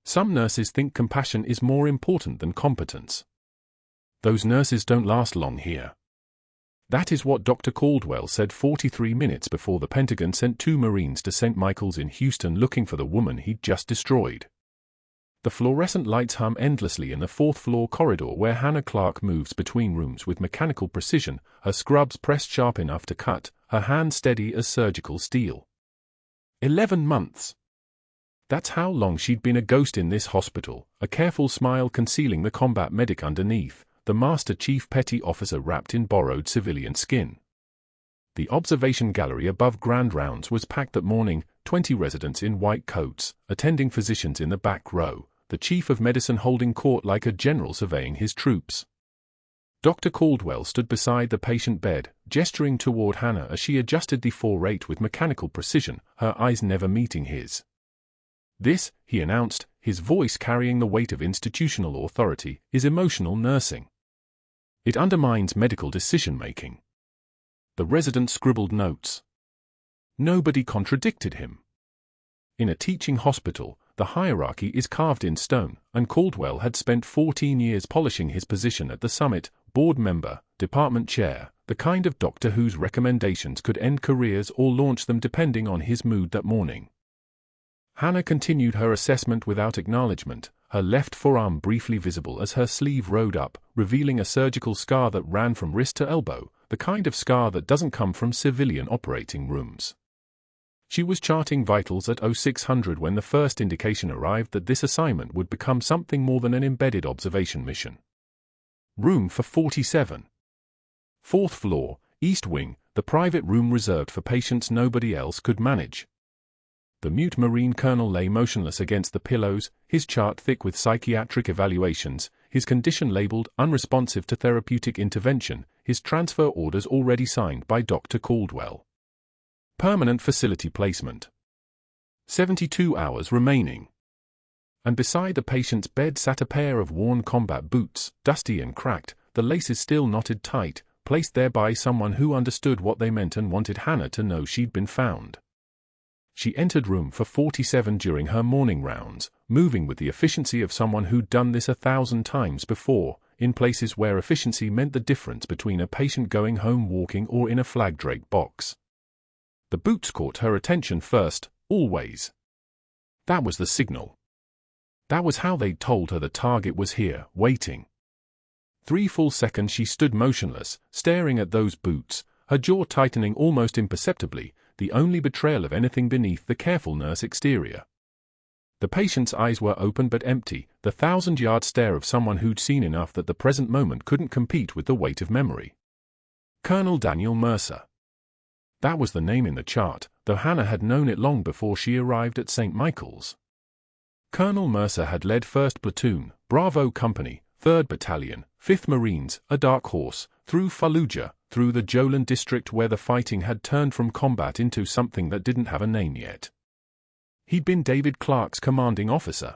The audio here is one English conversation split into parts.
Some nurses think compassion is more important than competence. Those nurses don't last long here. That is what Dr. Caldwell said 43 minutes before the Pentagon sent 2 Marines to St. Michael's in Houston looking for the woman he'd just destroyed. The fluorescent lights hum endlessly in the 4th-floor corridor where Hannah Clarke moves between rooms with mechanical precision, her scrubs pressed sharp enough to cut, her hand steady as surgical steel. 11 months. That's how long she'd been a ghost in this hospital, a careful smile concealing the combat medic underneath, the Master Chief Petty Officer wrapped in borrowed civilian skin. The observation gallery above Grand Rounds was packed that morning, 20 residents in white coats, attending physicians in the back row, the chief of medicine holding court like a general surveying his troops. Dr. Caldwell stood beside the patient bed, gesturing toward Hannah as she adjusted the 4-rate with mechanical precision, her eyes never meeting his. This, he announced, his voice carrying the weight of institutional authority, is emotional nursing. It undermines medical decision-making. The resident scribbled notes. Nobody contradicted him. In a teaching hospital, the hierarchy is carved in stone, and Caldwell had spent 14 years polishing his position at the summit, board member, department chair, the kind of doctor whose recommendations could end careers or launch them depending on his mood that morning. Hannah continued her assessment without acknowledgement, her left forearm briefly visible as her sleeve rode up, revealing a surgical scar that ran from wrist to elbow, the kind of scar that doesn't come from civilian operating rooms. She was charting vitals at 0600 when the first indication arrived that this assignment would become something more than an embedded observation mission. Room for 47. 4th floor, East Wing, the private room reserved for patients nobody else could manage. The mute Marine colonel lay motionless against the pillows, his chart thick with psychiatric evaluations, his condition labeled unresponsive to therapeutic intervention, his transfer orders already signed by Dr. Caldwell. Permanent facility placement. 72 hours remaining. And beside the patient's bed sat a pair of worn combat boots, dusty and cracked, the laces still knotted tight, placed there by someone who understood what they meant and wanted Hannah to know she'd been found. She entered room for 47 during her morning rounds, moving with the efficiency of someone who'd done this 1,000 times before, in places where efficiency meant the difference between a patient going home walking or in a flag-draped box. The boots caught her attention first, always. That was the signal. That was how they'd told her the target was here, waiting. 3 full seconds she stood motionless, staring at those boots, her jaw tightening almost imperceptibly, the only betrayal of anything beneath the careful nurse exterior. The patient's eyes were open but empty, the 1,000-yard stare of someone who'd seen enough that the present moment couldn't compete with the weight of memory. Colonel Daniel Mercer. That was the name in the chart, though Hannah had known it long before she arrived at St. Michael's. Colonel Mercer had led 1st Platoon, Bravo Company, 3rd Battalion, 5th Marines, a dark horse, through Fallujah, through the Jolan district where the fighting had turned from combat into something that didn't have a name yet. He'd been David Clarke's commanding officer.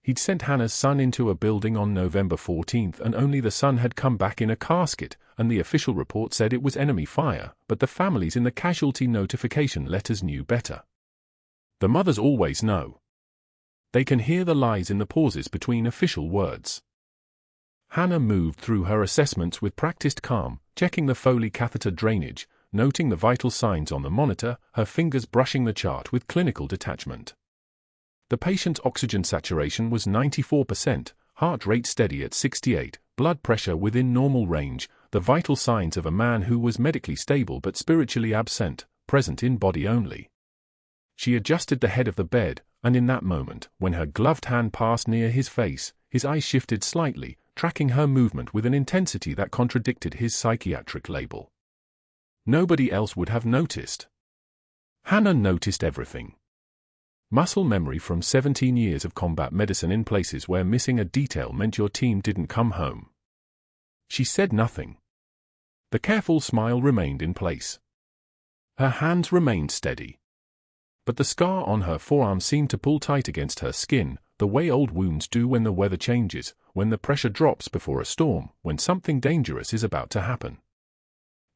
He'd sent Hannah's son into a building on November 14th and only the son had come back in a casket, and the official report said it was enemy fire, but the families in the casualty notification letters knew better. The mothers always know. They can hear the lies in the pauses between official words. Hannah moved through her assessments with practiced calm, checking the Foley catheter drainage, noting the vital signs on the monitor, her fingers brushing the chart with clinical detachment. The patient's oxygen saturation was 94%, heart rate steady at 68, blood pressure within normal range, the vital signs of a man who was medically stable but spiritually absent, present in body only. She adjusted the head of the bed, and in that moment, when her gloved hand passed near his face, his eyes shifted slightly, tracking her movement with an intensity that contradicted his psychiatric label. Nobody else would have noticed. Hannah noticed everything. Muscle memory from 17 years of combat medicine in places where missing a detail meant your team didn't come home. She said nothing. The careful smile remained in place. Her hands remained steady. But the scar on her forearm seemed to pull tight against her skin, the way old wounds do when the weather changes, when the pressure drops before a storm, when something dangerous is about to happen.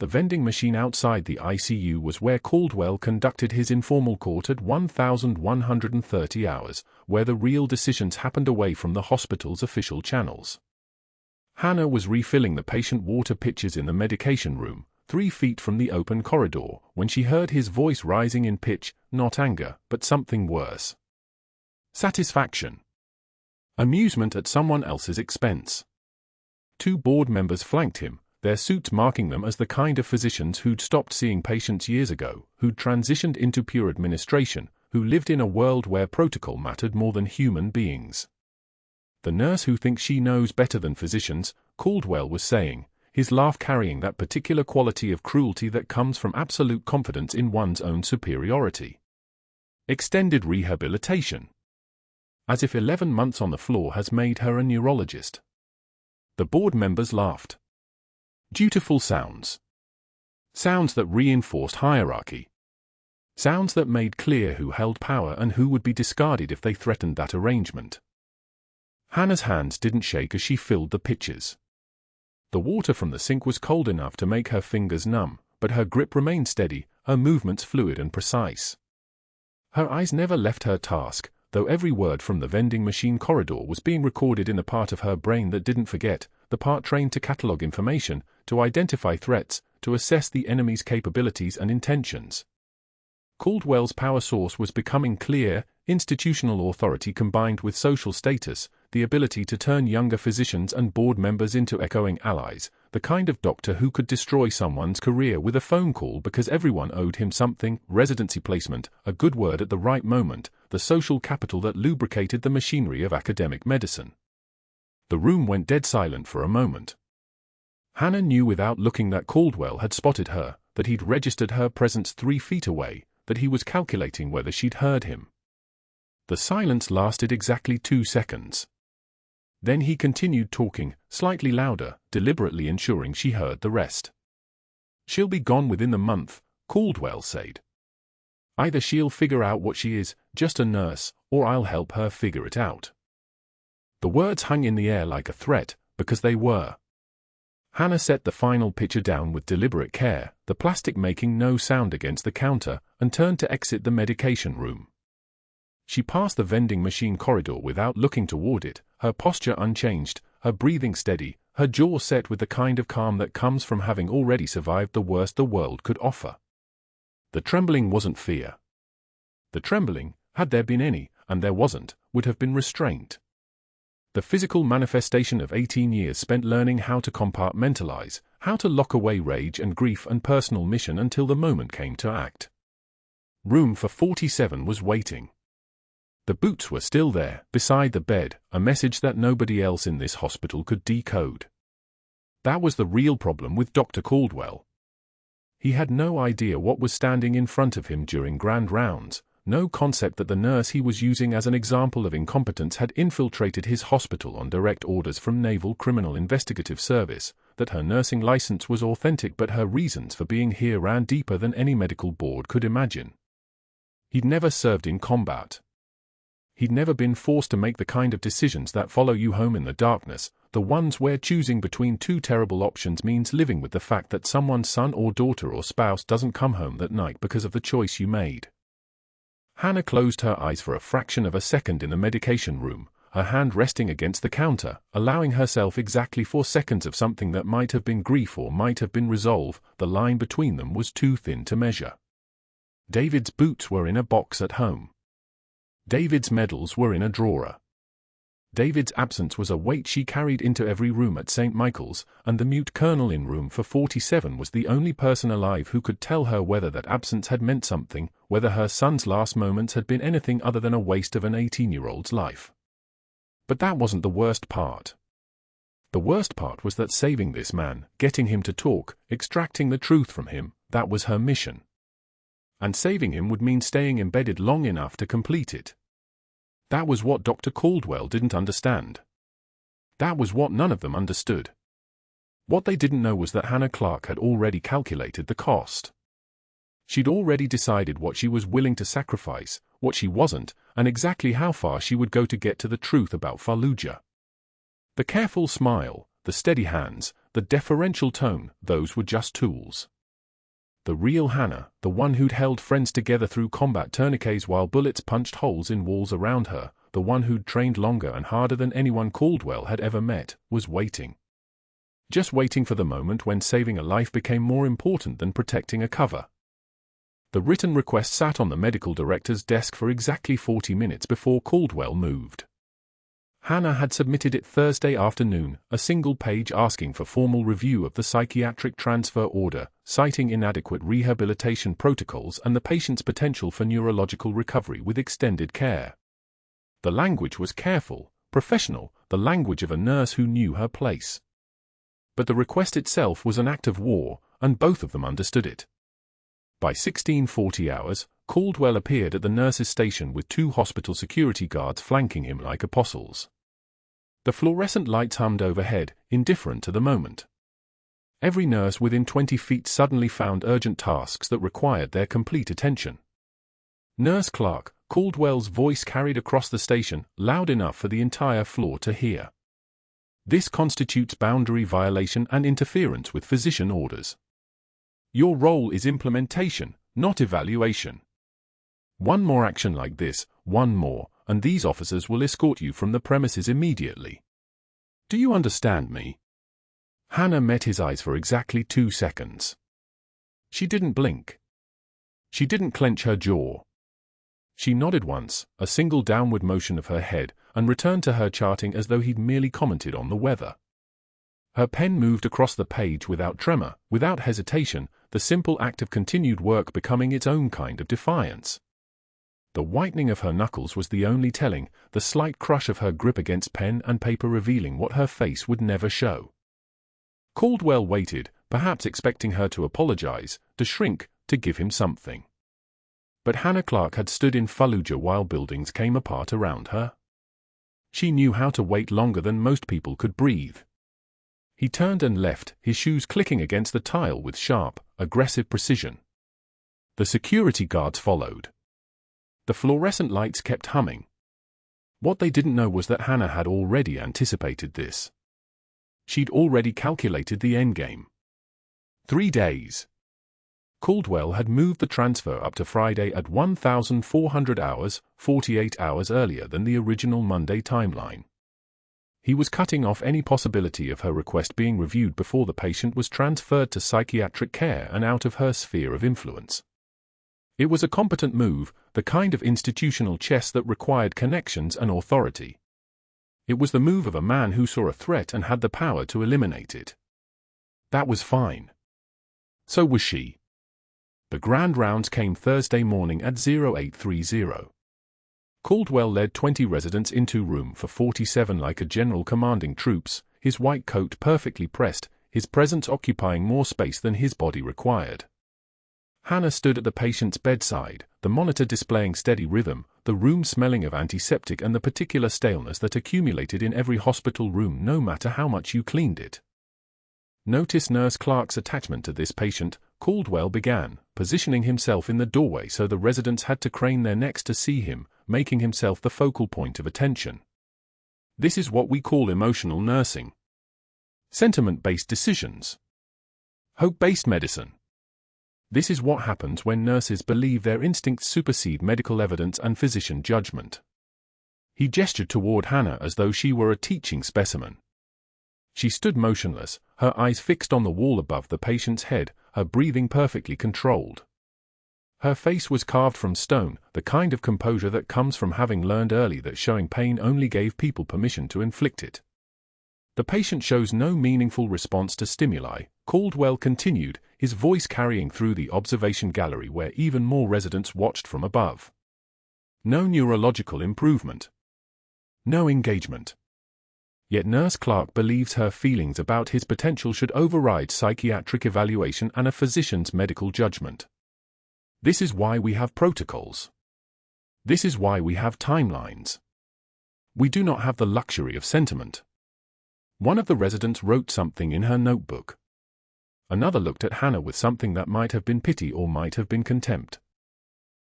The vending machine outside the ICU was where Caldwell conducted his informal court at 1,130 hours, where the real decisions happened away from the hospital's official channels. Hannah was refilling the patient water pitchers in the medication room, 3 feet from the open corridor, when she heard his voice rising in pitch, not anger, but something worse. Satisfaction. Amusement at someone else's expense. 2 board members flanked him, their suits marking them as the kind of physicians who'd stopped seeing patients years ago, who'd transitioned into pure administration, who lived in a world where protocol mattered more than human beings. The nurse who thinks she knows better than physicians, Caldwell was saying, his laugh carrying that particular quality of cruelty that comes from absolute confidence in one's own superiority. Extended rehabilitation. As if 11 months on the floor has made her a neurologist. The board members laughed. Dutiful sounds. Sounds that reinforced hierarchy. Sounds that made clear who held power and who would be discarded if they threatened that arrangement. Hannah's hands didn't shake as she filled the pitchers. The water from the sink was cold enough to make her fingers numb, but her grip remained steady, her movements fluid and precise. Her eyes never left her task, though every word from the vending machine corridor was being recorded in the part of her brain that didn't forget, the part trained to catalog information, to identify threats, to assess the enemy's capabilities and intentions. Caldwell's power source was becoming clear: institutional authority combined with social status, the ability to turn younger physicians and board members into echoing allies, the kind of doctor who could destroy someone's career with a phone call because everyone owed him something, residency placement, a good word at the right moment, the social capital that lubricated the machinery of academic medicine. The room went dead silent for a moment. Hannah knew without looking that Caldwell had spotted her, that he'd registered her presence 3 feet away, that he was calculating whether she'd heard him. The silence lasted exactly 2 seconds. Then he continued talking, slightly louder, deliberately ensuring she heard the rest. "She'll be gone within the month," Caldwell said. "Either she'll figure out what she is, just a nurse, or I'll help her figure it out." The words hung in the air like a threat, because they were. Hannah set the final pitcher down with deliberate care, the plastic making no sound against the counter, and turned to exit the medication room. She passed the vending machine corridor without looking toward it, her posture unchanged, her breathing steady, her jaw set with the kind of calm that comes from having already survived the worst the world could offer. The trembling wasn't fear. The trembling, had there been any, and there wasn't, would have been restraint. The physical manifestation of 18 years spent learning how to compartmentalize, how to lock away rage and grief and personal mission until the moment came to act. Room for 47 was waiting. The boots were still there, beside the bed, a message that nobody else in this hospital could decode. That was the real problem with Dr. Caldwell. He had no idea what was standing in front of him during grand rounds, no concept that the nurse he was using as an example of incompetence had infiltrated his hospital on direct orders from Naval Criminal Investigative Service, that her nursing license was authentic but her reasons for being here ran deeper than any medical board could imagine. He'd never served in combat. He'd never been forced to make the kind of decisions that follow you home in the darkness, the ones where choosing between 2 terrible options means living with the fact that someone's son or daughter or spouse doesn't come home that night because of the choice you made. Hannah closed her eyes for a fraction of a second in the medication room, her hand resting against the counter, allowing herself exactly 4 seconds of something that might have been grief or might have been resolve. The line between them was too thin to measure. David's boots were in a box at home. David's medals were in a drawer. David's absence was a weight she carried into every room at St. Michael's, and the mute colonel in room for 47 was the only person alive who could tell her whether that absence had meant something, whether her son's last moments had been anything other than a waste of an 18-year-old's life. But that wasn't the worst part. The worst part was that saving this man, getting him to talk, extracting the truth from him, that was her mission. And saving him would mean staying embedded long enough to complete it. That was what Dr. Caldwell didn't understand. That was what none of them understood. What they didn't know was that Hannah Clarke had already calculated the cost. She'd already decided what she was willing to sacrifice, what she wasn't, and exactly how far she would go to get to the truth about Fallujah. The careful smile, the steady hands, the deferential tone, those were just tools. The real Hannah, the one who'd held friends together through combat tourniquets while bullets punched holes in walls around her, the one who'd trained longer and harder than anyone Caldwell had ever met, was waiting. Just waiting for the moment when saving a life became more important than protecting a cover. The written request sat on the medical director's desk for exactly 40 minutes before Caldwell moved. Hannah had submitted it Thursday afternoon, a single page asking for formal review of the psychiatric transfer order, citing inadequate rehabilitation protocols and the patient's potential for neurological recovery with extended care. The language was careful, professional, the language of a nurse who knew her place. But the request itself was an act of war, and both of them understood it. By 1640 hours, Caldwell appeared at the nurse's station with 2 hospital security guards flanking him like apostles. The fluorescent lights hummed overhead, indifferent to the moment. Every nurse within 20 feet suddenly found urgent tasks that required their complete attention. Nurse Clarke, Caldwell's voice carried across the station, loud enough for the entire floor to hear. This constitutes boundary violation and interference with physician orders. Your role is implementation, not evaluation. One more action like this, one more, and these officers will escort you from the premises immediately. Do you understand me? Hannah met his eyes for exactly 2 seconds. She didn't blink. She didn't clench her jaw. She nodded once, a single downward motion of her head, and returned to her charting as though he'd merely commented on the weather. Her pen moved across the page without tremor, without hesitation, the simple act of continued work becoming its own kind of defiance. The whitening of her knuckles was the only telling, the slight crush of her grip against pen and paper revealing what her face would never show. Caldwell waited, perhaps expecting her to apologize, to shrink, to give him something. But Hannah Clarke had stood in Fallujah while buildings came apart around her. She knew how to wait longer than most people could breathe. He turned and left, his shoes clicking against the tile with sharp, aggressive precision. The security guards followed. The fluorescent lights kept humming. What they didn't know was that Hannah had already anticipated this. She'd already calculated the endgame. 3 days. Caldwell had moved the transfer up to Friday at 1,400 hours, 48 hours earlier than the original Monday timeline. He was cutting off any possibility of her request being reviewed before the patient was transferred to psychiatric care and out of her sphere of influence. It was a competent move, the kind of institutional chess that required connections and authority. It was the move of a man who saw a threat and had the power to eliminate it. That was fine. So was she. The grand rounds came Thursday morning at 0830. Caldwell led 20 residents into room for 47 like a general commanding troops, his white coat perfectly pressed, his presence occupying more space than his body required. Hannah stood at the patient's bedside, the monitor displaying steady rhythm, the room smelling of antiseptic and the particular staleness that accumulated in every hospital room no matter how much you cleaned it. Notice Nurse Clarke's attachment to this patient, Caldwell began, positioning himself in the doorway so the residents had to crane their necks to see him, making himself the focal point of attention. This is what we call emotional nursing. Sentiment-based decisions. Hope-based medicine. This is what happens when nurses believe their instincts supersede medical evidence and physician judgment. He gestured toward Hannah as though she were a teaching specimen. She stood motionless, her eyes fixed on the wall above the patient's head, her breathing perfectly controlled. Her face was carved from stone, the kind of composure that comes from having learned early that showing pain only gave people permission to inflict it. The patient shows no meaningful response to stimuli, Caldwell continued, his voice carrying through the observation gallery where even more residents watched from above. No neurological improvement. No engagement. Yet Nurse Clarke believes her feelings about his potential should override psychiatric evaluation and a physician's medical judgment. This is why we have protocols. This is why we have timelines. We do not have the luxury of sentiment. One of the residents wrote something in her notebook. Another looked at Hannah with something that might have been pity or might have been contempt.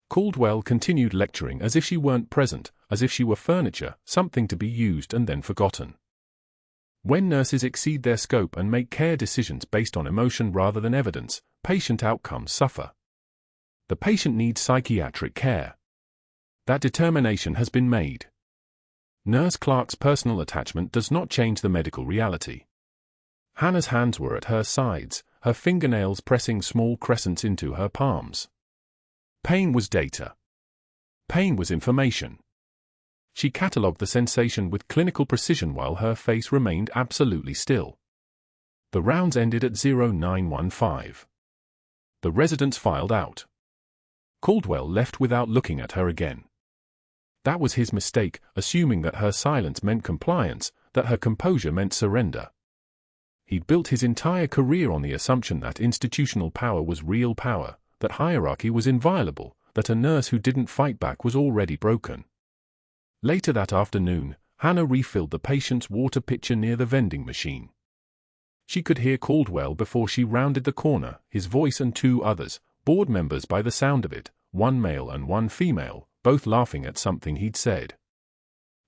Caldwell continued lecturing as if she weren't present, as if she were furniture, something to be used and then forgotten. When nurses exceed their scope and make care decisions based on emotion rather than evidence, patient outcomes suffer. The patient needs psychiatric care. That determination has been made. Nurse Clarke's personal attachment does not change the medical reality. Hannah's hands were at her sides, her fingernails pressing small crescents into her palms. Pain was data. Pain was information. She catalogued the sensation with clinical precision while her face remained absolutely still. The rounds ended at 0915. The residents filed out. Caldwell left without looking at her again. That was his mistake, assuming that her silence meant compliance, that her composure meant surrender. He'd built his entire career on the assumption that institutional power was real power, that hierarchy was inviolable, that a nurse who didn't fight back was already broken. Later that afternoon, Hannah refilled the patient's water pitcher near the vending machine. She could hear Caldwell before she rounded the corner, his voice and two others, board members by the sound of it, one male and one female, both laughing at something he'd said.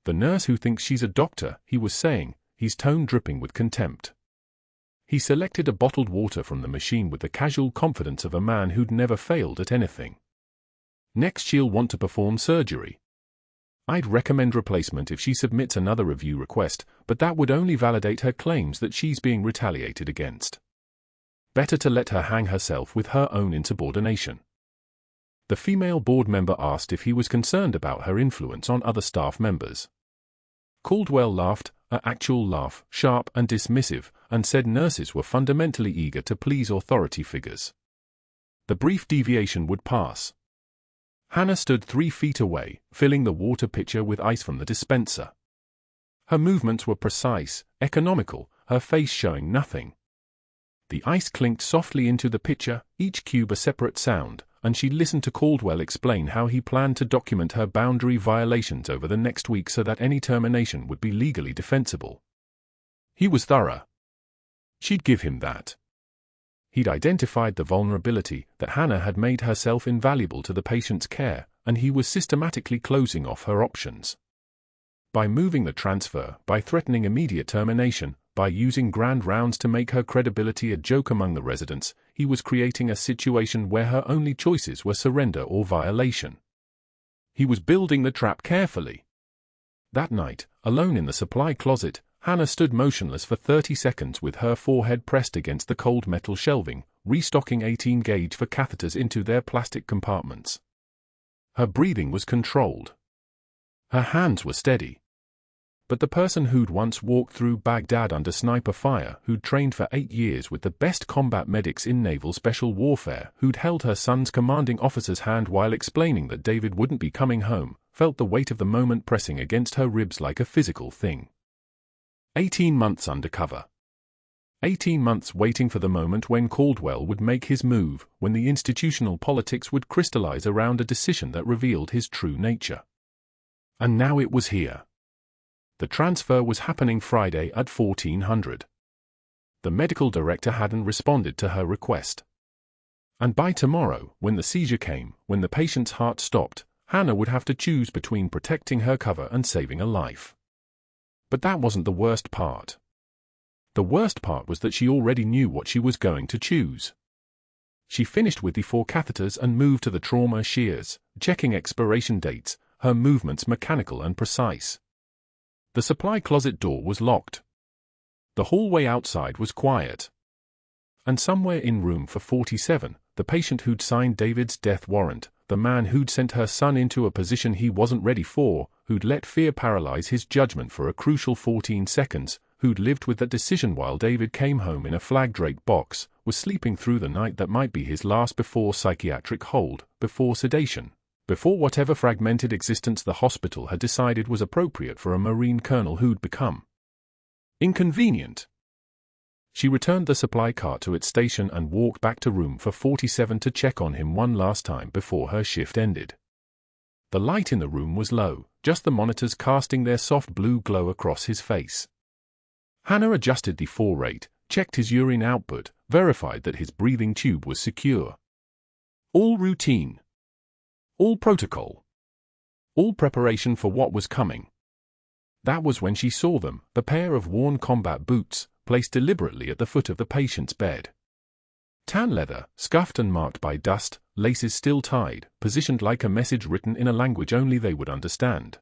"The nurse who thinks she's a doctor," he was saying, his tone dripping with contempt. He selected a bottled water from the machine with the casual confidence of a man who'd never failed at anything. "Next she'll want to perform surgery. I'd recommend replacement if she submits another review request, but that would only validate her claims that she's being retaliated against. Better to let her hang herself with her own insubordination." The female board member asked if he was concerned about her influence on other staff members. Caldwell laughed, an actual laugh, sharp and dismissive, and said nurses were fundamentally eager to please authority figures. The brief deviation would pass. Hannah stood 3 feet away, filling the water pitcher with ice from the dispenser. Her movements were precise, economical, her face showing nothing. The ice clinked softly into the pitcher, each cube a separate sound, and she listened to Caldwell explain how he planned to document her boundary violations over the next week so that any termination would be legally defensible. He was thorough. She'd give him that. He'd identified the vulnerability, that Hannah had made herself invaluable to the patient's care, and he was systematically closing off her options. By moving the transfer, by threatening immediate termination, by using grand rounds to make her credibility a joke among the residents, he was creating a situation where her only choices were surrender or violation. He was building the trap carefully. That night, alone in the supply closet, Hannah stood motionless for 30 seconds with her forehead pressed against the cold metal shelving, restocking 18-gauge for catheters into their plastic compartments. Her breathing was controlled. Her hands were steady. But the person who'd once walked through Baghdad under sniper fire, who'd trained for 8 years with the best combat medics in naval special warfare, who'd held her son's commanding officer's hand while explaining that David wouldn't be coming home, felt the weight of the moment pressing against her ribs like a physical thing. 18 months undercover. 18 months waiting for the moment when Caldwell would make his move, when the institutional politics would crystallize around a decision that revealed his true nature. And now it was here. The transfer was happening Friday at 1400. The medical director hadn't responded to her request. And by tomorrow, when the seizure came, when the patient's heart stopped, Hannah would have to choose between protecting her cover and saving a life. But that wasn't the worst part. The worst part was that she already knew what she was going to choose. She finished with the 4 catheters and moved to the trauma shears, checking expiration dates, her movements mechanical and precise. The supply closet door was locked. The hallway outside was quiet. And somewhere in room 447, the patient who'd signed David's death warrant, the man who'd sent her son into a position he wasn't ready for, who'd let fear paralyze his judgment for a crucial 14 seconds, who'd lived with that decision while David came home in a flag-draped box, was sleeping through the night that might be his last before psychiatric hold, before sedation, before whatever fragmented existence the hospital had decided was appropriate for a Marine colonel who'd become inconvenient. She returned the supply cart to its station and walked back to room 47 to check on him one last time before her shift ended. The light in the room was low, just the monitors casting their soft blue glow across his face. Hannah adjusted the 4 rate, checked his urine output, verified that his breathing tube was secure. All routine. All protocol. All preparation for what was coming. That was when she saw them, a pair of worn combat boots, placed deliberately at the foot of the patient's bed. Tan leather, scuffed and marked by dust, laces still tied, positioned like a message written in a language only they would understand.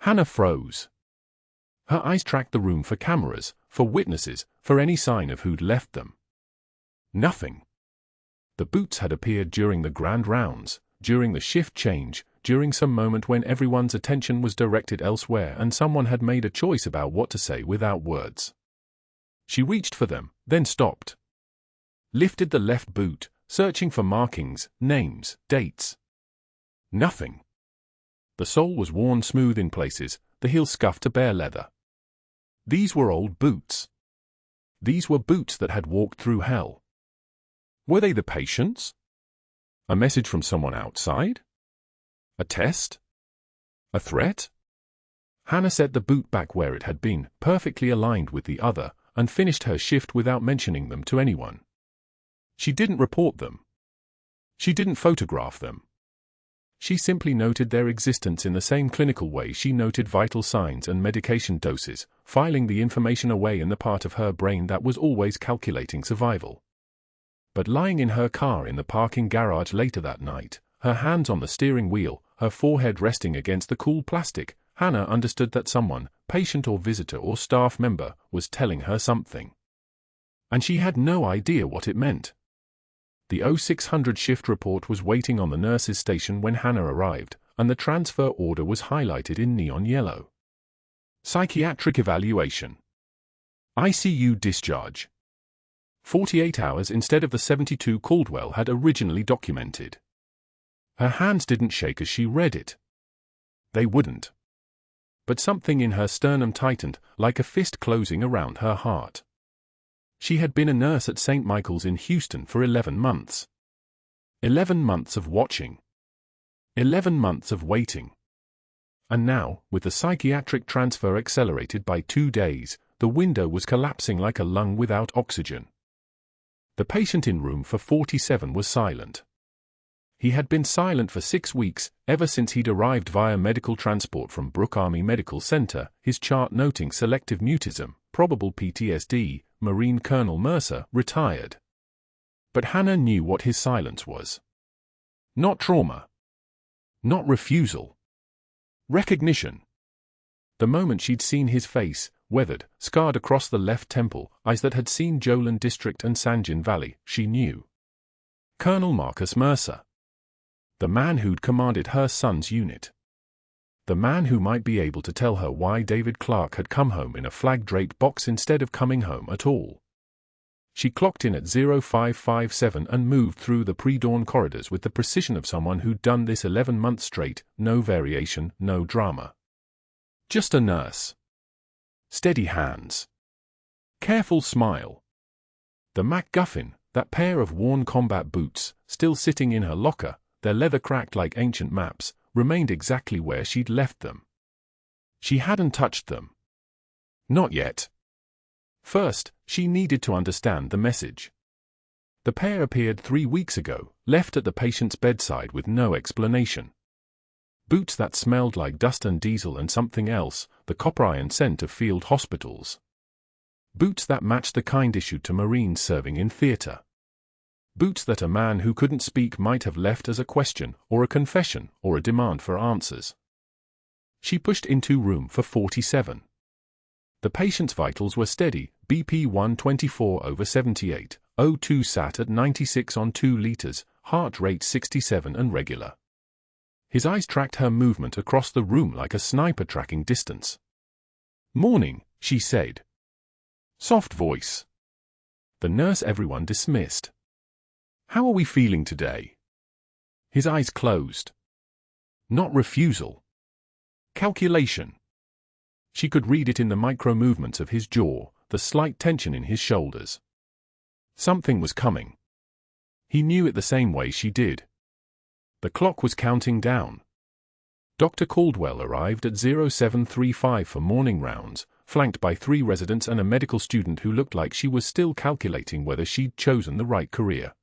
Hannah froze. Her eyes tracked the room for cameras, for witnesses, for any sign of who'd left them. Nothing. The boots had appeared during the grand rounds, during the shift change, during some moment when everyone's attention was directed elsewhere and someone had made a choice about what to say without words. She reached for them, then stopped. Lifted the left boot, searching for markings, names, dates. Nothing. The sole was worn smooth in places, the heel scuffed to bare leather. These were old boots. These were boots that had walked through hell. Were they the patient's? A message from someone outside? A test? A threat? Hannah set the boot back where it had been, perfectly aligned with the other, and finished her shift without mentioning them to anyone. She didn't report them. She didn't photograph them. She simply noted their existence in the same clinical way she noted vital signs and medication doses, filing the information away in the part of her brain that was always calculating survival. But lying in her car in the parking garage later that night, her hands on the steering wheel, her forehead resting against the cool plastic, Hannah understood that someone, patient or visitor or staff member, was telling her something. And she had no idea what it meant. The 0600 shift report was waiting on the nurse's station when Hannah arrived, and the transfer order was highlighted in neon yellow. Psychiatric evaluation. ICU discharge. 48 hours instead of the 72 Caldwell had originally documented. Her hands didn't shake as she read it. They wouldn't. But something in her sternum tightened, like a fist closing around her heart. She had been a nurse at St. Michael's in Houston for 11 months. 11 months of watching. 11 months of waiting. And now, with the psychiatric transfer accelerated by 2 days, the window was collapsing like a lung without oxygen. The patient in room for 47 was silent. He had been silent for 6 weeks, ever since he'd arrived via medical transport from Brooke Army Medical Center, his chart noting selective mutism, probable PTSD, Marine Colonel Mercer, retired. But Hannah knew what his silence was. Not trauma. Not refusal. Recognition. The moment she'd seen his face, weathered, scarred across the left temple, eyes that had seen Jolin District and Sanjin Valley, she knew. Colonel Marcus Mercer. The man who'd commanded her son's unit. The man who might be able to tell her why David Clarke had come home in a flag-draped box instead of coming home at all. She clocked in at 0557 and moved through the pre-dawn corridors with the precision of someone who'd done this 11 months straight, no variation, no drama. Just a nurse. Steady hands. Careful smile. The MacGuffin, that pair of worn combat boots, still sitting in her locker, their leather cracked like ancient maps, remained exactly where she'd left them. She hadn't touched them. Not yet. First, she needed to understand the message. The pair appeared 3 weeks ago, left at the patient's bedside with no explanation. Boots that smelled like dust and diesel and something else, the copper iron scent of field hospitals. Boots that matched the kind issued to Marines serving in theater. Boots that a man who couldn't speak might have left as a question, or a confession, or a demand for answers. She pushed into room for 47. The patient's vitals were steady, BP 124/78, O2 sat at 96 on 2 liters, heart rate 67 and regular. His eyes tracked her movement across the room like a sniper tracking distance. "Morning," she said. Soft voice. The nurse everyone dismissed. "How are we feeling today?" His eyes closed. Not refusal. Calculation. She could read it in the micro-movements of his jaw, the slight tension in his shoulders. Something was coming. He knew it the same way she did. The clock was counting down. Dr. Caldwell arrived at 0735 for morning rounds, flanked by 3 residents and a medical student who looked like she was still calculating whether she'd chosen the right career.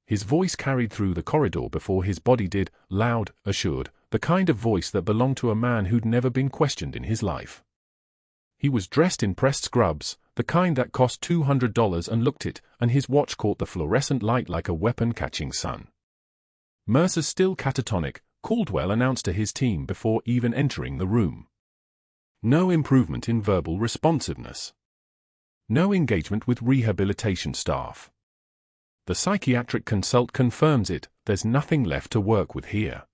His voice carried through the corridor before his body did, loud, assured, the kind of voice that belonged to a man who'd never been questioned in his life. He was dressed in pressed scrubs, the kind that cost $200, and looked it, and his watch caught the fluorescent light like a weapon catching sun. Mercer's still catatonic, Caldwell announced to his team before even entering the room. No improvement in verbal responsiveness. No engagement with rehabilitation staff. The psychiatric consult confirms it, there's nothing left to work with here.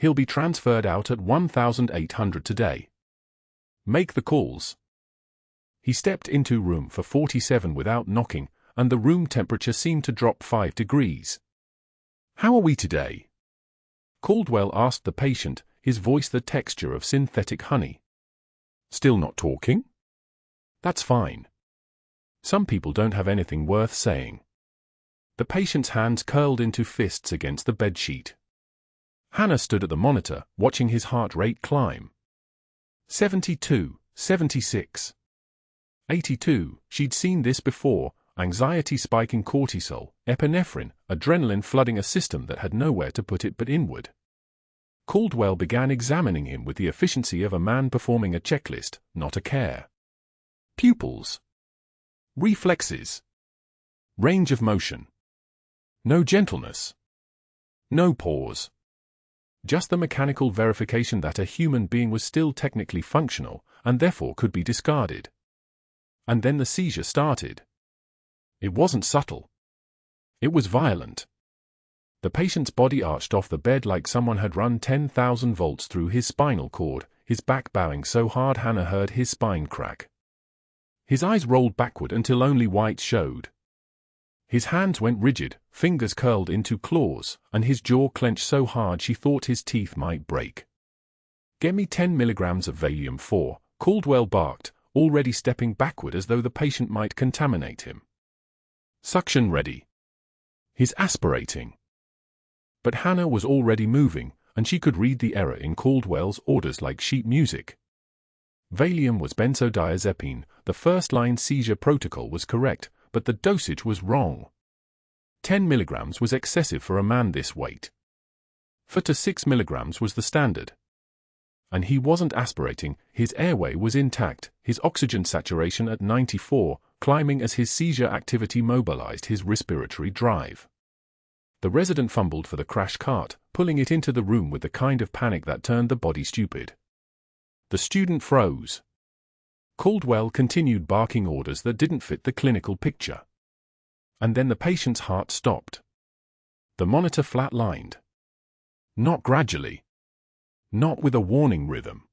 He'll be transferred out at 1,800 today. Make the calls. He stepped into room for 47 without knocking, and the room temperature seemed to drop 5 degrees. How are we today? Caldwell asked the patient, his voice the texture of synthetic honey. Still not talking? That's fine. Some people don't have anything worth saying. The patient's hands curled into fists against the bedsheet. Hannah stood at the monitor, watching his heart rate climb. 72, 76. 82, she'd seen this before, anxiety spiking cortisol, epinephrine, adrenaline flooding a system that had nowhere to put it but inward. Caldwell began examining him with the efficiency of a man performing a checklist, not a care. Pupils. Reflexes. Range of motion. No gentleness. No pause. Just the mechanical verification that a human being was still technically functional, and therefore could be discarded. And then the seizure started. It wasn't subtle. It was violent. The patient's body arched off the bed like someone had run 10,000 volts through his spinal cord, his back bowing so hard Hannah heard his spine crack. His eyes rolled backward until only white showed. His hands went rigid, fingers curled into claws, and his jaw clenched so hard she thought his teeth might break. Get me 10 milligrams of Valium-4, Caldwell barked, already stepping backward as though the patient might contaminate him. Suction ready. He's aspirating. But Hannah was already moving, and she could read the error in Caldwell's orders like sheet music. Valium was benzodiazepine, the first-line seizure protocol was correct, but the dosage was wrong. 10 milligrams was excessive for a man this weight. 4 to 6 milligrams was the standard. And he wasn't aspirating, his airway was intact, his oxygen saturation at 94, climbing as his seizure activity mobilized his respiratory drive. The resident fumbled for the crash cart, pulling it into the room with the kind of panic that turned the body stupid. The student froze. Caldwell continued barking orders that didn't fit the clinical picture. And then the patient's heart stopped. The monitor flatlined. Not gradually. Not with a warning rhythm.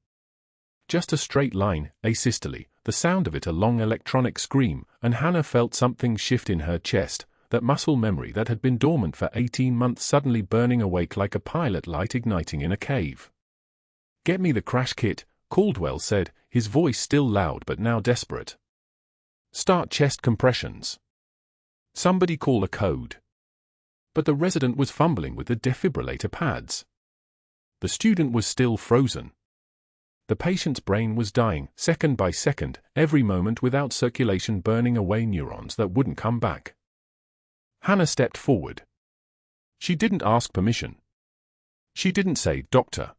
Just a straight line, asystole, the sound of it a long electronic scream, and Hannah felt something shift in her chest, that muscle memory that had been dormant for 18 months suddenly burning awake like a pilot light igniting in a cave. Get me the crash kit, Caldwell said, his voice still loud but now desperate. Start chest compressions. Somebody call a code. But the resident was fumbling with the defibrillator pads. The student was still frozen. The patient's brain was dying, second by second, every moment without circulation burning away neurons that wouldn't come back. Hannah stepped forward. She didn't ask permission. She didn't say, "Doctor."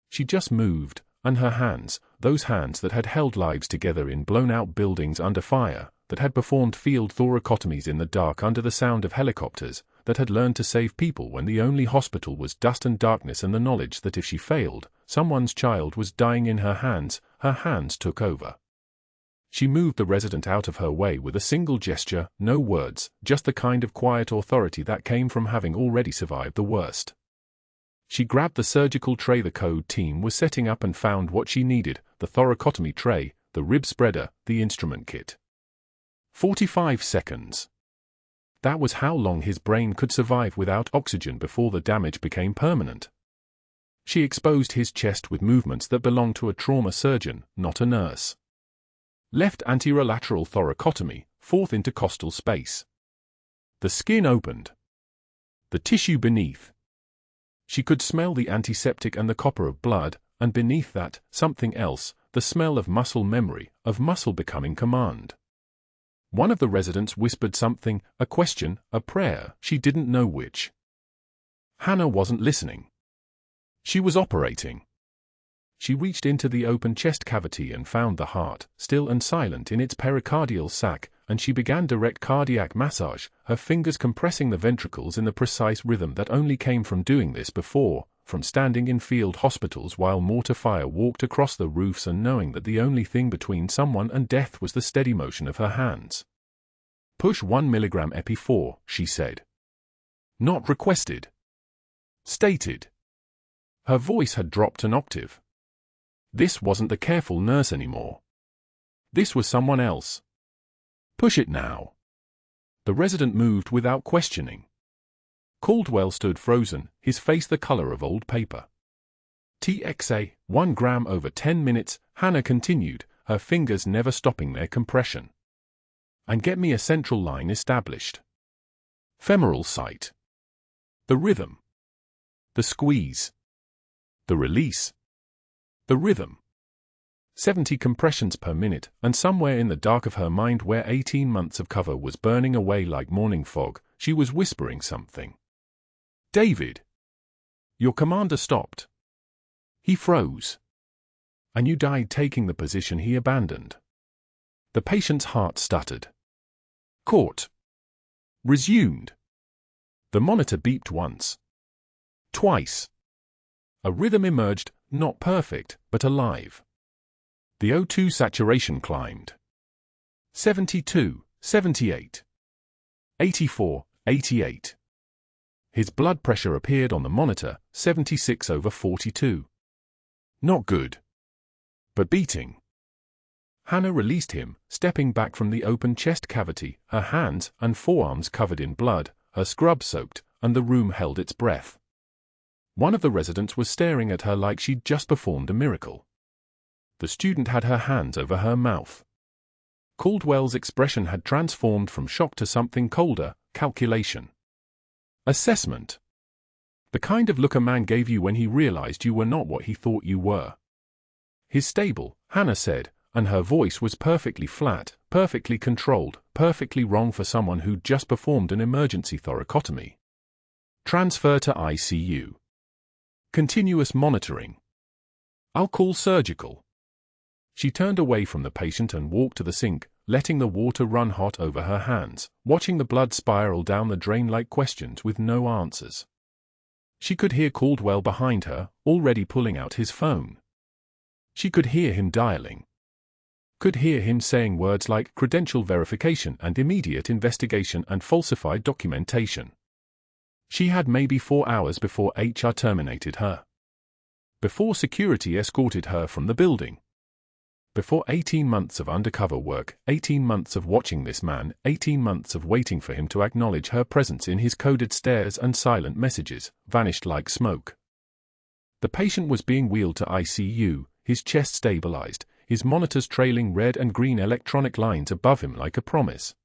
She just moved, and her hands, those hands that had held lives together in blown-out buildings under fire, that had performed field thoracotomies in the dark under the sound of helicopters, that had learned to save people when the only hospital was dust and darkness and the knowledge that if she failed, someone's child was dying in her hands took over. She moved the resident out of her way with a single gesture, no words, just the kind of quiet authority that came from having already survived the worst. She grabbed the surgical tray the code team was setting up and found what she needed, the thoracotomy tray, the rib spreader, the instrument kit. 45 seconds. That was how long his brain could survive without oxygen before the damage became permanent. She exposed his chest with movements that belonged to a trauma surgeon, not a nurse. Left anterolateral thoracotomy, fourth intercostal space. The skin opened. The tissue beneath. She could smell the antiseptic and the copper of blood, and beneath that, something else, the smell of muscle memory, of muscle becoming command. One of the residents whispered something, a question, a prayer, she didn't know which. Hannah wasn't listening. She was operating. She reached into the open chest cavity and found the heart, still and silent in its pericardial sac, and she began direct cardiac massage, her fingers compressing the ventricles in the precise rhythm that only came from doing this before, from standing in field hospitals while mortar fire walked across the roofs and knowing that the only thing between someone and death was the steady motion of her hands. "Push 1 milligram epi 4, she said. "Not requested." "Stated." Her voice had dropped an octave. This wasn't the careful nurse anymore. This was someone else. "Push it now." The resident moved without questioning. Caldwell stood frozen, his face the color of old paper. "TXA, 1 gram over 10 minutes, Hannah continued, her fingers never stopping their compression. "And get me a central line established. Femoral site. The rhythm. The squeeze. The release. The rhythm. 70 compressions per minute, and somewhere in the dark of her mind where 18 months of cover was burning away like morning fog, she was whispering something. "David." Your commander stopped. He froze. "And you died taking the position he abandoned." The patient's heart stuttered. "Caught." Resumed. The monitor beeped once. Twice. A rhythm emerged, not perfect, but alive. The O2 saturation climbed. 72, 78. 84, 88. His blood pressure appeared on the monitor, 76/42. Not good. But beating. Hannah released him, stepping back from the open chest cavity, her hands and forearms covered in blood, her scrub soaked, and the room held its breath. One of the residents was staring at her like she'd just performed a miracle. The student had her hands over her mouth. Caldwell's expression had transformed from shock to something colder, calculation. Assessment. The kind of look a man gave you when he realized you were not what he thought you were. "His stable," Hannah said, and her voice was perfectly flat, perfectly controlled, perfectly wrong for someone who'd just performed an emergency thoracotomy. "Transfer to ICU. Continuous monitoring. I'll call surgical." She turned away from the patient and walked to the sink, letting the water run hot over her hands, watching the blood spiral down the drain like questions with no answers. She could hear Caldwell behind her, already pulling out his phone. She could hear him dialing. Could hear him saying words like credential verification and immediate investigation and falsified documentation. She had maybe 4 hours before HR terminated her. Before security escorted her from the building. Before 18 months of undercover work, 18 months of watching this man, 18 months of waiting for him to acknowledge her presence in his coded stares and silent messages, vanished like smoke. The patient was being wheeled to ICU, his chest stabilized, his monitors trailing red and green electronic lines above him like a promise.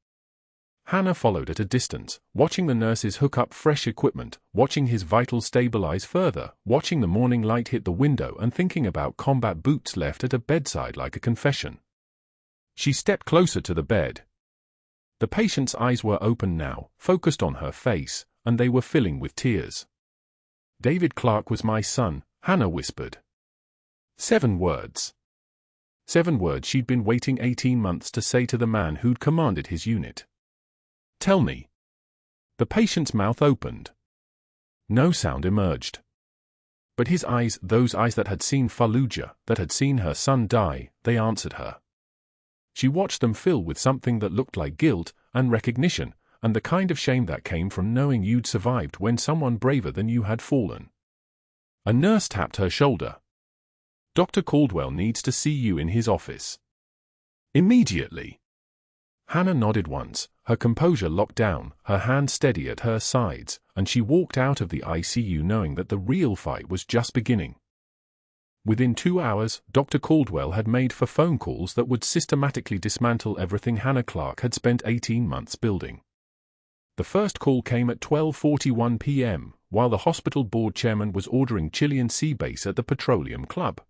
Hannah followed at a distance, watching the nurses hook up fresh equipment, watching his vitals stabilize further, watching the morning light hit the window and thinking about combat boots left at a bedside like a confession. She stepped closer to the bed. The patient's eyes were open now, focused on her face, and they were filling with tears. "David Clarke was my son," Hannah whispered. 7 words. 7 words she'd been waiting 18 months to say to the man who'd commanded his unit. "Tell me." The patient's mouth opened. No sound emerged. But his eyes, those eyes that had seen Fallujah, that had seen her son die, they answered her. She watched them fill with something that looked like guilt and recognition, and the kind of shame that came from knowing you'd survived when someone braver than you had fallen. A nurse tapped her shoulder. "Dr. Caldwell needs to see you in his office. Immediately." Hannah nodded once, her composure locked down, her hands steady at her sides, and she walked out of the ICU knowing that the real fight was just beginning. Within 2 hours, Dr. Caldwell had made 4 phone calls that would systematically dismantle everything Hannah Clarke had spent 18 months building. The first call came at 12:41 p.m., while the hospital board chairman was ordering Chilean sea base at the Petroleum Club.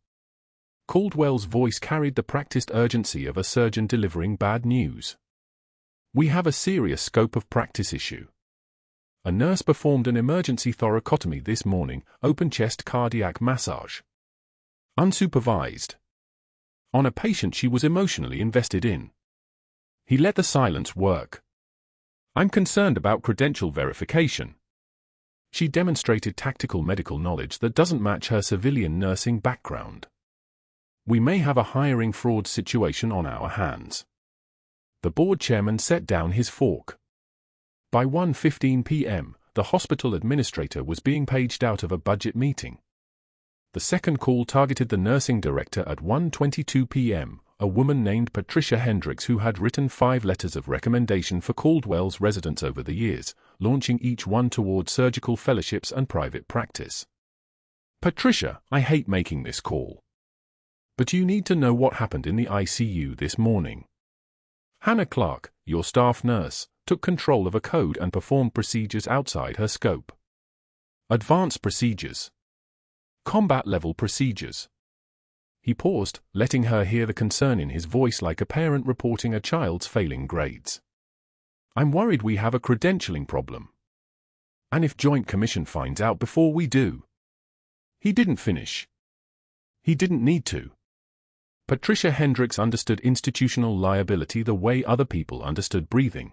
Caldwell's voice carried the practiced urgency of a surgeon delivering bad news. "We have a serious scope of practice issue. A nurse performed an emergency thoracotomy this morning, open-chest cardiac massage. Unsupervised. On a patient she was emotionally invested in. He let the silence work. I'm concerned about credential verification. She demonstrated tactical medical knowledge that doesn't match her civilian nursing background. We may have a hiring fraud situation on our hands. The board chairman set down his fork. By 1:15 p.m., the hospital administrator was being paged out of a budget meeting. The second call targeted the nursing director at 1:22 p.m., a woman named Patricia Hendricks who had written 5 letters of recommendation for Caldwell's residents over the years, launching each one toward surgical fellowships and private practice. Patricia, I hate making this call. But you need to know what happened in the ICU this morning. Hannah Clarke, your staff nurse, took control of a code and performed procedures outside her scope. Advanced procedures. Combat-level procedures. He paused, letting her hear the concern in his voice like a parent reporting a child's failing grades. I'm worried we have a credentialing problem. And if Joint Commission finds out before we do? He didn't finish. He didn't need to. Patricia Hendricks understood institutional liability the way other people understood breathing.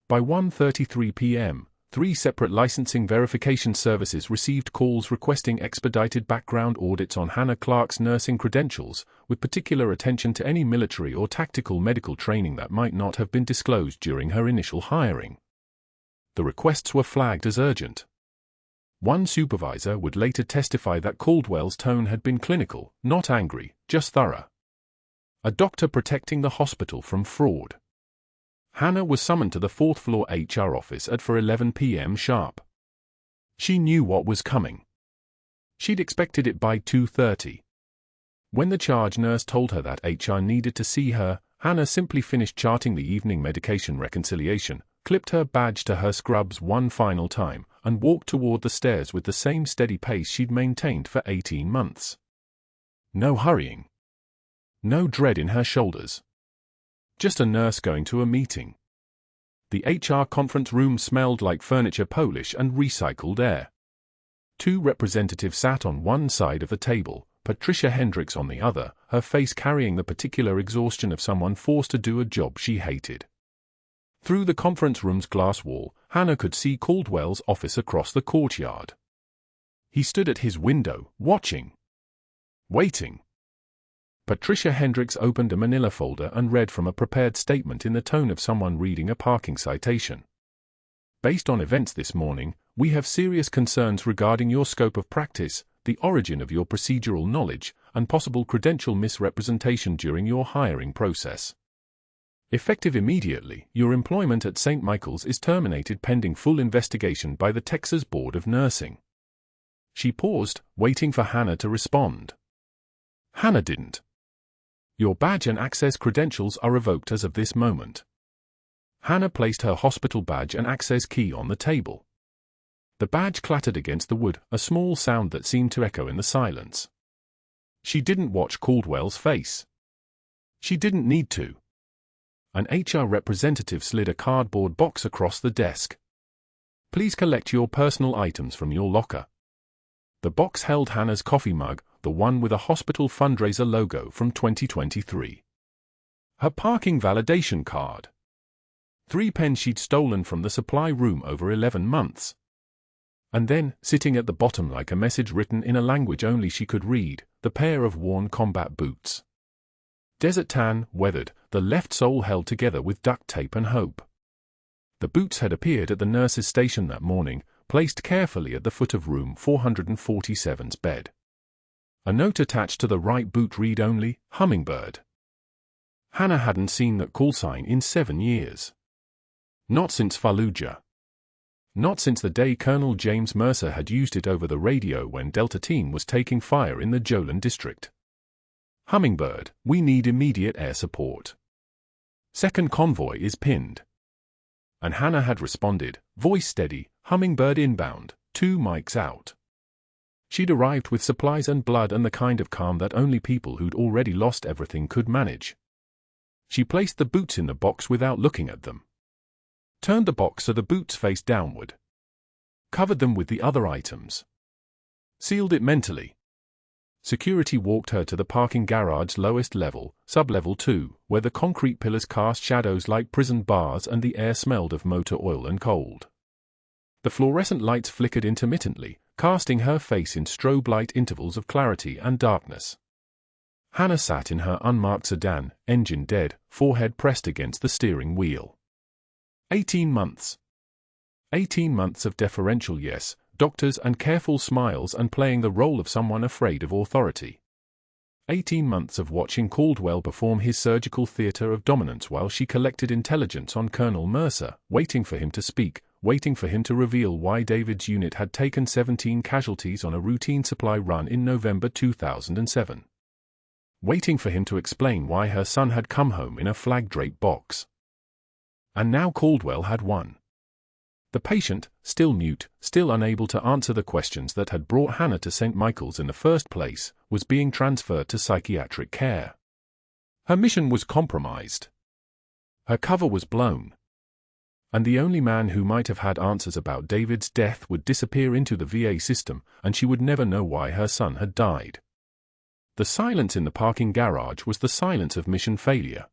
By 1:33 p.m., 3 separate licensing verification services received calls requesting expedited background audits on Hannah Clarke's nursing credentials, with particular attention to any military or tactical medical training that might not have been disclosed during her initial hiring. The requests were flagged as urgent. One supervisor would later testify that Caldwell's tone had been clinical, not angry, just thorough. A doctor protecting the hospital from fraud. Hannah was summoned to the 4th-floor HR office at 11 p.m. sharp. She knew what was coming. She'd expected it by 2:30. When the charge nurse told her that HR needed to see her, Hannah simply finished charting the evening medication reconciliation, clipped her badge to her scrubs one final time, and walked toward the stairs with the same steady pace she'd maintained for 18 months. No hurrying. No dread in her shoulders. Just a nurse going to a meeting. The HR conference room smelled like furniture, polish, and recycled air. 2 representatives sat on one side of the table, Patricia Hendricks on the other, her face carrying the particular exhaustion of someone forced to do a job she hated. Through the conference room's glass wall, Hannah could see Caldwell's office across the courtyard. He stood at his window, watching. Waiting. Patricia Hendricks opened a manila folder and read from a prepared statement in the tone of someone reading a parking citation. Based on events this morning, we have serious concerns regarding your scope of practice, the origin of your procedural knowledge, and possible credential misrepresentation during your hiring process. Effective immediately, your employment at St. Michael's is terminated pending full investigation by the Texas Board of Nursing. She paused, waiting for Hannah to respond. Hannah didn't. Your badge and access credentials are revoked as of this moment. Hannah placed her hospital badge and access key on the table. The badge clattered against the wood, a small sound that seemed to echo in the silence. She didn't watch Caldwell's face. She didn't need to. An HR representative slid a cardboard box across the desk. Please collect your personal items from your locker. The box held Hannah's coffee mug, the one with a hospital fundraiser logo from 2023. Her parking validation card. 3 pens she'd stolen from the supply room over 11 months. And then, sitting at the bottom like a message written in a language only she could read, the pair of worn combat boots. Desert tan, weathered, the left sole held together with duct tape and hope. The boots had appeared at the nurse's station that morning, placed carefully at the foot of room 447's bed. A note attached to the right boot read only, Hummingbird. Hannah hadn't seen that call sign in 7 years. Not since Fallujah. Not since the day Colonel James Mercer had used it over the radio when Delta Team was taking fire in the Jolin district. Hummingbird, we need immediate air support. Second convoy is pinned. And Hannah had responded, voice steady, Hummingbird inbound, 2 mics out. She'd arrived with supplies and blood and the kind of calm that only people who'd already lost everything could manage. She placed the boots in the box without looking at them. Turned the box so the boots faced downward, covered them with the other items, sealed it mentally. Security walked her to the parking garage's lowest level, sub-level 2, where the concrete pillars cast shadows like prison bars and the air smelled of motor oil and cold. The fluorescent lights flickered intermittently, casting her face in strobe light intervals of clarity and darkness. Hannah sat in her unmarked sedan, engine dead, forehead pressed against the steering wheel. 18 months. 18 months of deferential yes, doctors and careful smiles and playing the role of someone afraid of authority. 18 months of watching Caldwell perform his surgical theater of dominance while she collected intelligence on Colonel Mercer, waiting for him to speak, waiting for him to reveal why David's unit had taken 17 casualties on a routine supply run in November 2007. Waiting for him to explain why her son had come home in a flag-draped box. And now Caldwell had won. The patient, still mute, still unable to answer the questions that had brought Hannah to St. Michael's in the first place, was being transferred to psychiatric care. Her mission was compromised. Her cover was blown. And the only man who might have had answers about David's death would disappear into the VA system, and she would never know why her son had died. The silence in the parking garage was the silence of mission failure.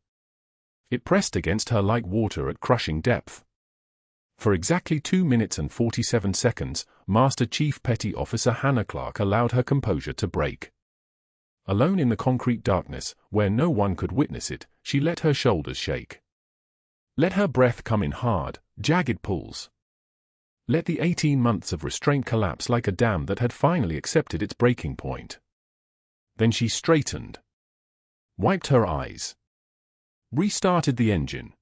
It pressed against her like water at crushing depth. For exactly 2 minutes and 47 seconds, Master Chief Petty Officer Hannah Clarke allowed her composure to break. Alone in the concrete darkness, where no one could witness it, she let her shoulders shake. Let her breath come in hard, jagged pulls. Let the 18 months of restraint collapse like a dam that had finally accepted its breaking point. Then she straightened. Wiped her eyes. Restarted the engine.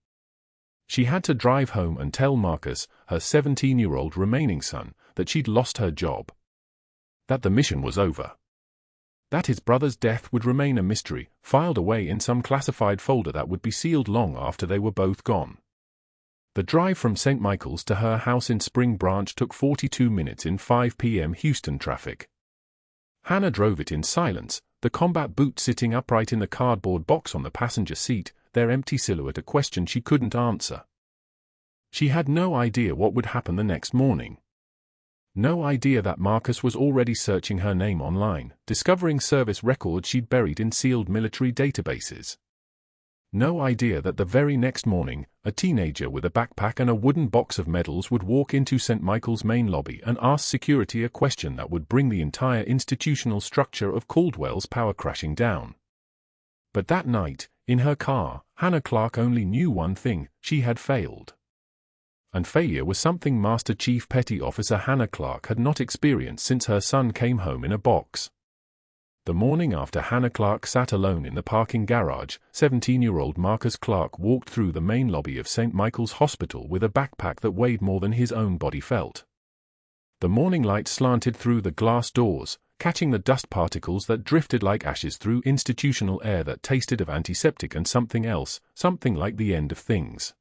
She had to drive home and tell Marcus, her 17-year-old remaining son, that she'd lost her job. That the mission was over. That his brother's death would remain a mystery, filed away in some classified folder that would be sealed long after they were both gone. The drive from St. Michael's to her house in Spring Branch took 42 minutes in 5 p.m. Houston traffic. Hannah drove it in silence, the combat boots sitting upright in the cardboard box on the passenger seat, their empty silhouette a question she couldn't answer. She had no idea what would happen the next morning. No idea that Marcus was already searching her name online, discovering service records she'd buried in sealed military databases. No idea that the very next morning, a teenager with a backpack and a wooden box of medals would walk into St. Michael's main lobby and ask security a question that would bring the entire institutional structure of Caldwell's power crashing down. But that night, in her car, Hannah Clarke only knew one thing: she had failed. And failure was something Master Chief Petty Officer Hannah Clarke had not experienced since her son came home in a box. The morning after Hannah Clarke sat alone in the parking garage, 17-year-old Marcus Clarke walked through the main lobby of St. Michael's Hospital with a backpack that weighed more than his own body felt. The morning light slanted through the glass doors, catching the dust particles that drifted like ashes through institutional air that tasted of antiseptic and something else, something like the end of things.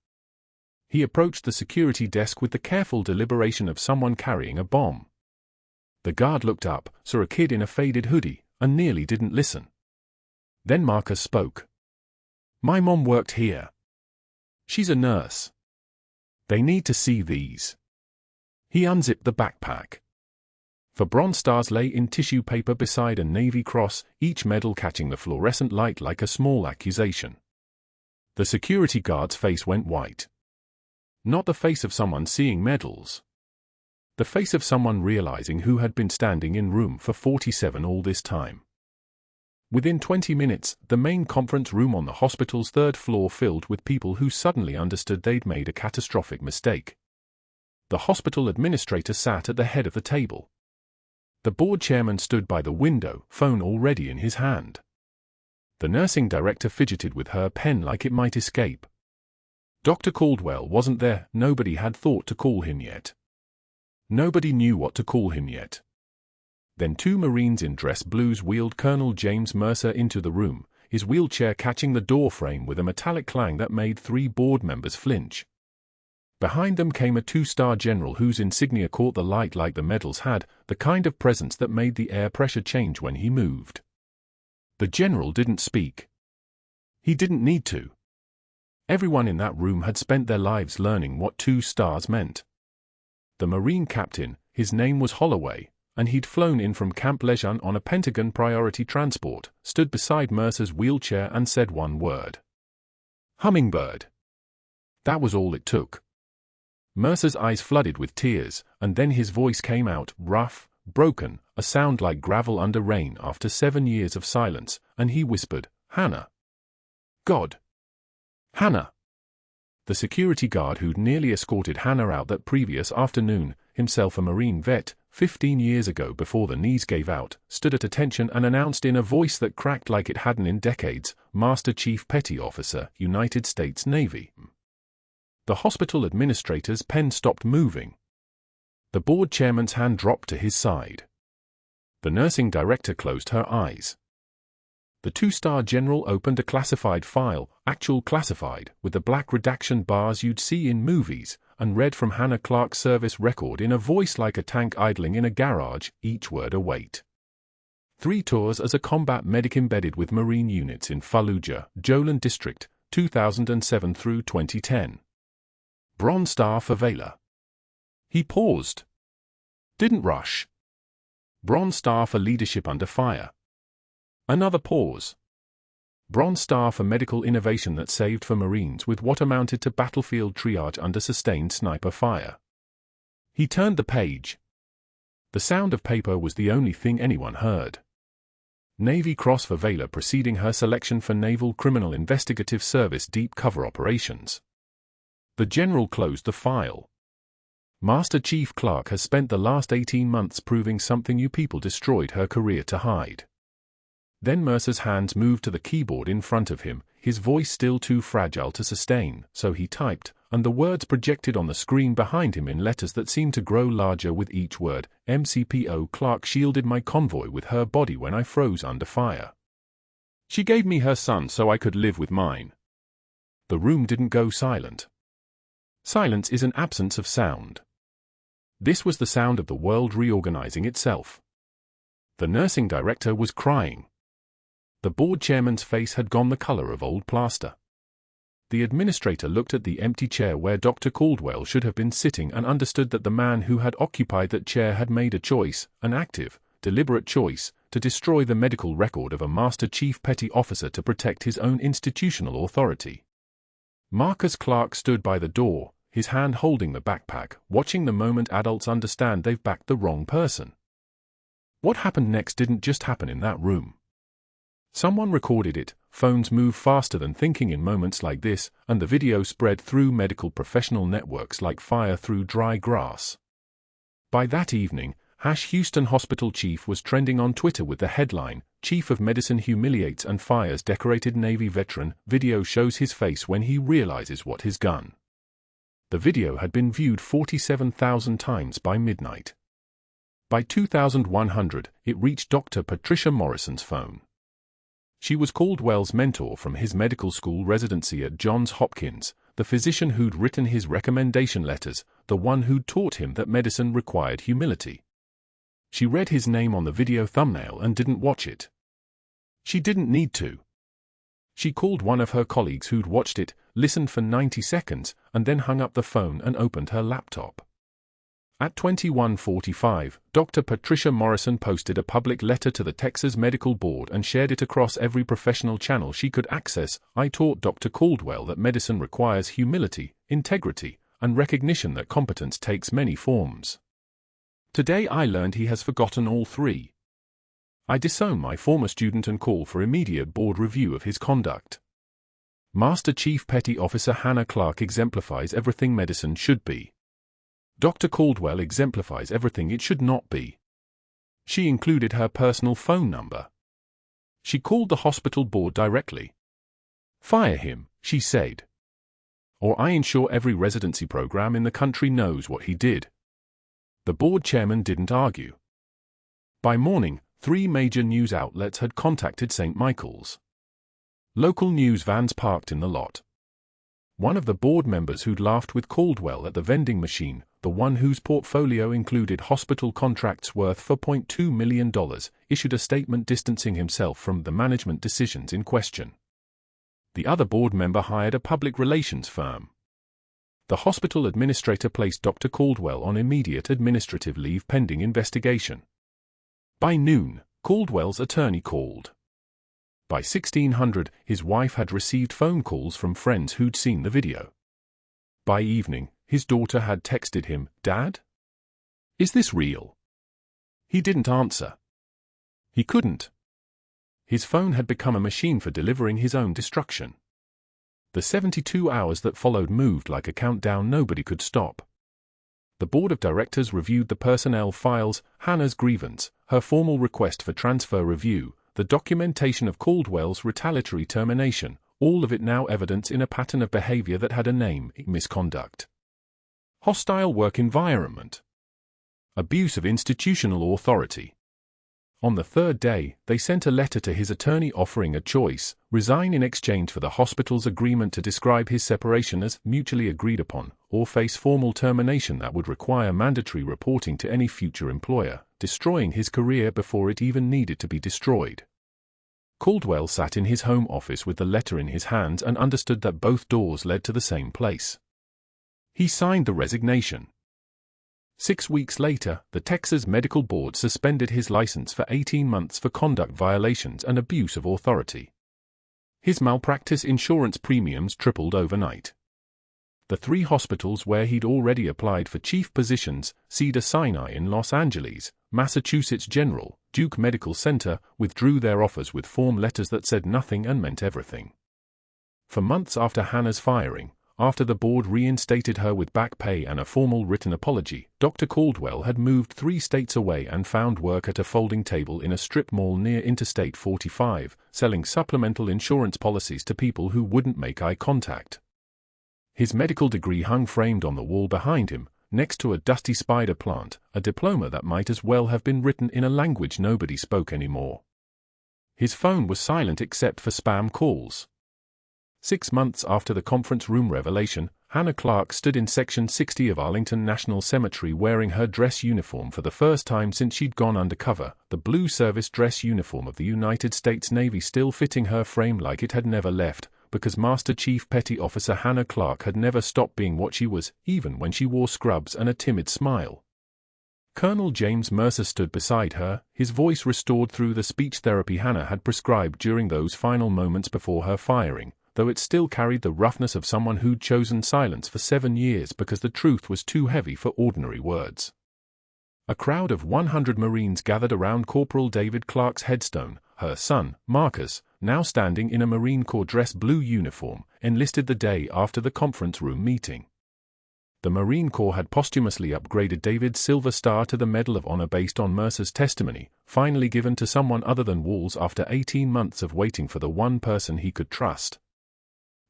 He approached the security desk with the careful deliberation of someone carrying a bomb. The guard looked up, saw a kid in a faded hoodie, and nearly didn't listen. Then Marcus spoke. "My mom worked here. She's a nurse. They need to see these." He unzipped the backpack. For bronze stars lay in tissue paper beside a Navy cross, each medal catching the fluorescent light like a small accusation. The security guard's face went white. Not the face of someone seeing medals. The face of someone realizing who had been standing in room for 47 all this time. Within 20 minutes, the main conference room on the hospital's third floor filled with people who suddenly understood they'd made a catastrophic mistake. The hospital administrator sat at the head of the table. The board chairman stood by the window, phone already in his hand. The nursing director fidgeted with her pen like it might escape. Dr. Caldwell wasn't there. Nobody had thought to call him yet. Nobody knew what to call him yet. Then 2 Marines in dress blues wheeled Colonel James Mercer into the room, his wheelchair catching the door frame with a metallic clang that made 3 board members flinch. Behind them came a 2-star general whose insignia caught the light like the medals had, the kind of presence that made the air pressure change when he moved. The general didn't speak. He didn't need to. Everyone in that room had spent their lives learning what 2 stars meant. The Marine captain, his name was Holloway, and he'd flown in from Camp Lejeune on a Pentagon priority transport, stood beside Mercer's wheelchair and said one word. Hummingbird. That was all it took. Mercer's eyes flooded with tears, and then his voice came out, rough, broken, a sound like gravel under rain after 7 years of silence, and he whispered, "Hannah." God. Hannah. The security guard who'd nearly escorted Hannah out that previous afternoon, himself a Marine vet, 15 years ago before the knees gave out, stood at attention and announced in a voice that cracked like it hadn't in decades, "Master Chief Petty Officer, United States Navy." The hospital administrator's pen stopped moving. The board chairman's hand dropped to his side. The nursing director closed her eyes. The two-star general opened a classified file, actual classified, with the black redaction bars you'd see in movies, and read from Hannah Clarke's service record in a voice like a tank idling in a garage, each word a weight. 3 tours as a combat medic embedded with Marine units in Fallujah, Jolan District, 2007 through 2010. Bronze Star for Valor. He paused. Didn't rush. Bronze Star for leadership under fire. Another pause. Bronze Star for medical innovation that saved for Marines with what amounted to battlefield triage under sustained sniper fire. He turned the page. The sound of paper was the only thing anyone heard. Navy Cross for Valor preceding her selection for Naval Criminal Investigative Service deep cover operations. The general closed the file. Master Chief Clarke has spent the last 18 months proving something you people destroyed her career to hide. Then Mercer's hands moved to the keyboard in front of him, his voice still too fragile to sustain, so he typed, and the words projected on the screen behind him in letters that seemed to grow larger with each word. MCPO Clarke shielded my convoy with her body when I froze under fire. She gave me her son so I could live with mine. The room didn't go silent. Silence is an absence of sound. This was the sound of the world reorganizing itself. The nursing director was crying. The board chairman's face had gone the color of old plaster. The administrator looked at the empty chair where Dr. Caldwell should have been sitting and understood that the man who had occupied that chair had made a choice, an active, deliberate choice, to destroy the medical record of a Master Chief Petty Officer to protect his own institutional authority. Marcus Clarke stood by the door, his hand holding the backpack, watching the moment adults understand they've backed the wrong person. What happened next didn't just happen in that room. Someone recorded it. Phones move faster than thinking in moments like this, and the video spread through medical professional networks like fire through dry grass. By that evening, Houston Hospital Chief was trending on Twitter with the headline, "Chief of Medicine humiliates and fires decorated Navy veteran. Video shows his face when he realizes what he's done." The video had been viewed 47,000 times by midnight. By 2100, it reached Dr. Patricia Morrison's phone. She was Caldwell's mentor from his medical school residency at Johns Hopkins, the physician who'd written his recommendation letters, the one who'd taught him that medicine required humility. She read his name on the video thumbnail and didn't watch it. She didn't need to. She called one of her colleagues who'd watched it, listened for 90 seconds, and then hung up the phone and opened her laptop. At 21:45, Dr. Patricia Morrison posted a public letter to the Texas Medical Board and shared it across every professional channel she could access. "I taught Dr. Caldwell that medicine requires humility, integrity, and recognition that competence takes many forms. Today I learned he has forgotten all 3. I disown my former student and call for immediate board review of his conduct." Master Chief Petty Officer Hannah Clarke exemplifies everything medicine should be. Dr. Caldwell exemplifies everything it should not be. She included her personal phone number. She called the hospital board directly. "Fire him," she said. "Or I ensure every residency program in the country knows what he did." The board chairman didn't argue. By morning, 3 major news outlets had contacted St. Michael's. Local news vans parked in the lot. One of the board members who'd laughed with Caldwell at the vending machine, the one whose portfolio included hospital contracts worth $4.2 million, issued a statement distancing himself from the management decisions in question. The other board member hired a public relations firm. The hospital administrator placed Dr. Caldwell on immediate administrative leave pending investigation. By noon, Caldwell's attorney called. By 1600, his wife had received phone calls from friends who'd seen the video. By evening, his daughter had texted him, "Dad? Is this real?" He didn't answer. He couldn't. His phone had become a machine for delivering his own destruction. The 72 hours that followed moved like a countdown nobody could stop. The board of directors reviewed the personnel files, Hannah's grievance, her formal request for transfer review, the documentation of Caldwell's retaliatory termination, all of it now evidence in a pattern of behavior that had a name: misconduct. Hostile work environment. Abuse of institutional authority. On the third day, they sent a letter to his attorney offering a choice: resign in exchange for the hospital's agreement to describe his separation as mutually agreed upon, or face formal termination that would require mandatory reporting to any future employer, destroying his career before it even needed to be destroyed. Caldwell sat in his home office with the letter in his hands and understood that both doors led to the same place. He signed the resignation. 6 weeks later, the Texas Medical Board suspended his license for 18 months for conduct violations and abuse of authority. His malpractice insurance premiums tripled overnight. The 3 hospitals where he'd already applied for chief positions, Cedars-Sinai in Los Angeles, Massachusetts General, Duke Medical Center, withdrew their offers with form letters that said nothing and meant everything. For months after Hannah's firing, after the board reinstated her with back pay and a formal written apology, Dr. Caldwell had moved 3 states away and found work at a folding table in a strip mall near Interstate 45, selling supplemental insurance policies to people who wouldn't make eye contact. His medical degree hung framed on the wall behind him, next to a dusty spider plant, a diploma that might as well have been written in a language nobody spoke anymore. His phone was silent except for spam calls. 6 months after the conference room revelation, Hannah Clarke stood in Section 60 of Arlington National Cemetery wearing her dress uniform for the first time since she'd gone undercover, the blue service dress uniform of the United States Navy still fitting her frame like it had never left, because Master Chief Petty Officer Hannah Clarke had never stopped being what she was, even when she wore scrubs and a timid smile. Colonel James Mercer stood beside her, his voice restored through the speech therapy Hannah had prescribed during those final moments before her firing, though it still carried the roughness of someone who'd chosen silence for 7 years because the truth was too heavy for ordinary words. A crowd of 100 Marines gathered around Corporal David Clarke's headstone. Her son, Marcus, now standing in a Marine Corps dress blue uniform, enlisted the day after the conference room meeting. The Marine Corps had posthumously upgraded David's Silver Star to the Medal of Honor based on Mercer's testimony, finally given to someone other than Walls after 18 months of waiting for the one person he could trust.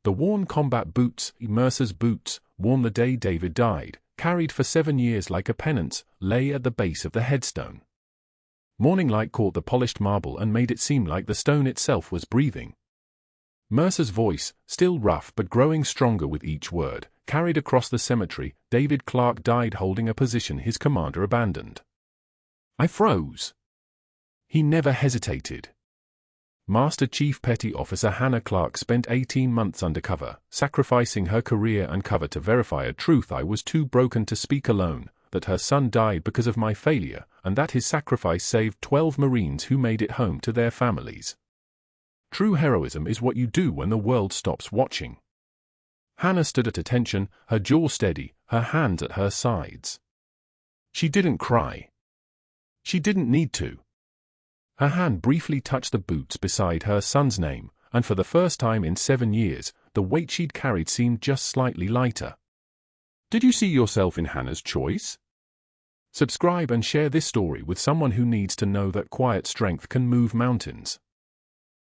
The worn combat boots, Mercer's boots, worn the day David died, carried for 7 years like a penance, lay at the base of the headstone. Morning light caught the polished marble and made it seem like the stone itself was breathing. Mercer's voice, still rough but growing stronger with each word, carried across the cemetery. David Clarke died holding a position his commander abandoned. I froze. He never hesitated. Master Chief Petty Officer Hannah Clarke spent 18 months undercover, sacrificing her career and cover to verify a truth I was too broken to speak alone, that her son died because of my failure, and that his sacrifice saved 12 Marines who made it home to their families. True heroism is what you do when the world stops watching. Hannah stood at attention, her jaw steady, her hands at her sides. She didn't cry. She didn't need to. Her hand briefly touched the boots beside her son's name, and for the first time in 7 years, the weight she'd carried seemed just slightly lighter. Did you see yourself in Hannah's choice? Subscribe and share this story with someone who needs to know that quiet strength can move mountains.